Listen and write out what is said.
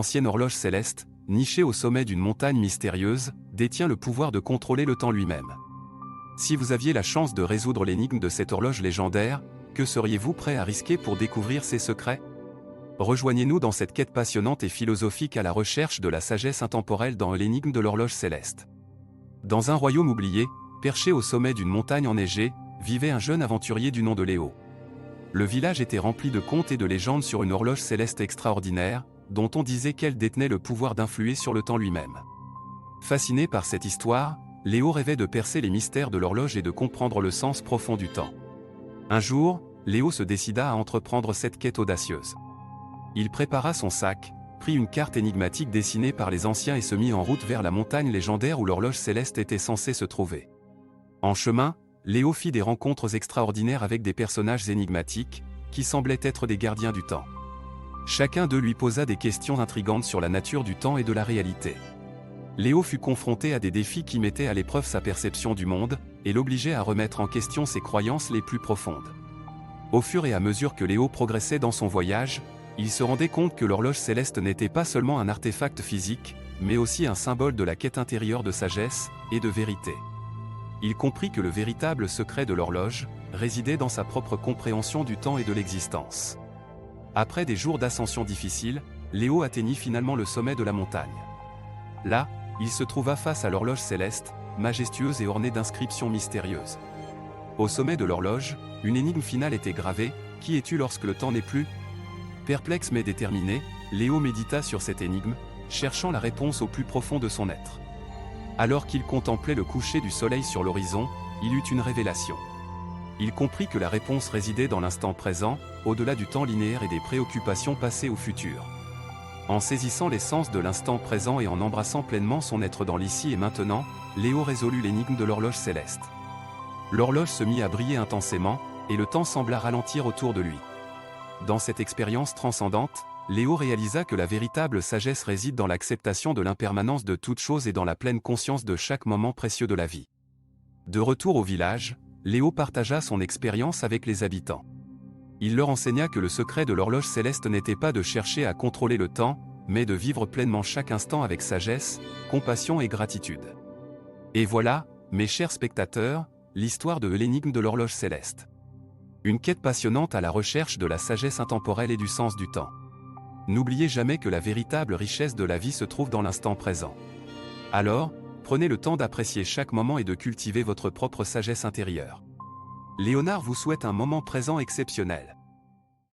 ancienne horloge céleste, nichée au sommet d'une montagne mystérieuse, détient le pouvoir de contrôler le temps lui-même. Si vous aviez la chance de résoudre l'énigme de cette horloge légendaire, que seriez-vous prêt à risquer pour découvrir ses secrets? Rejoignez-nous dans cette quête passionnante et philosophique à la recherche de la sagesse intemporelle dans l'énigme de l'horloge céleste. Dans un royaume oublié, perché au sommet d'une montagne enneigée, vivait un jeune aventurier du nom de Léo. Le village était rempli de contes et de légendes sur une horloge céleste extraordinaire, dont on disait qu'elle détenait le pouvoir d'influer sur le temps lui-même. Fasciné par cette histoire, Léo rêvait de percer les mystères de l'horloge et de comprendre le sens profond du temps. Un jour, Léo se décida à entreprendre cette quête audacieuse. Il prépara son sac, prit une carte énigmatique dessinée par les anciens et se mit en route vers la montagne légendaire où l'horloge céleste était censée se trouver. En chemin, Léo fit des rencontres extraordinaires avec des personnages énigmatiques, qui semblaient être des gardiens du temps. Chacun d'eux lui posa des questions intrigantes sur la nature du temps et de la réalité. Léo fut confronté à des défis qui mettaient à l'épreuve sa perception du monde, et l'obligeaient à remettre en question ses croyances les plus profondes. Au fur et à mesure que Léo progressait dans son voyage, il se rendait compte que l'horloge céleste n'était pas seulement un artefact physique, mais aussi un symbole de la quête intérieure de sagesse et de vérité. Il comprit que le véritable secret de l'horloge résidait dans sa propre compréhension du temps et de l'existence. Après des jours d'ascension difficiles, Léo atteignit finalement le sommet de la montagne. Là, il se trouva face à l'horloge céleste, majestueuse et ornée d'inscriptions mystérieuses. Au sommet de l'horloge, une énigme finale était gravée: qui es-tu lorsque le temps n'est plus? Perplexe mais déterminé, Léo médita sur cette énigme, cherchant la réponse au plus profond de son être. Alors qu'il contemplait le coucher du soleil sur l'horizon, il eut une révélation. Il comprit que la réponse résidait dans l'instant présent, au-delà du temps linéaire et des préoccupations passées ou futures. En saisissant l'essence de l'instant présent et en embrassant pleinement son être dans l'ici et maintenant, Léo résolut l'énigme de l'horloge céleste. L'horloge se mit à briller intensément, et le temps sembla ralentir autour de lui. Dans cette expérience transcendante, Léo réalisa que la véritable sagesse réside dans l'acceptation de l'impermanence de toute chose et dans la pleine conscience de chaque moment précieux de la vie. De retour au village, Léo partagea son expérience avec les habitants. Il leur enseigna que le secret de l'horloge céleste n'était pas de chercher à contrôler le temps, mais de vivre pleinement chaque instant avec sagesse, compassion et gratitude. Et voilà, mes chers spectateurs, l'histoire de l'énigme de l'horloge céleste. Une quête passionnante à la recherche de la sagesse intemporelle et du sens du temps. N'oubliez jamais que la véritable richesse de la vie se trouve dans l'instant présent. Alors, prenez le temps d'apprécier chaque moment et de cultiver votre propre sagesse intérieure. Léonard vous souhaite un moment présent exceptionnel.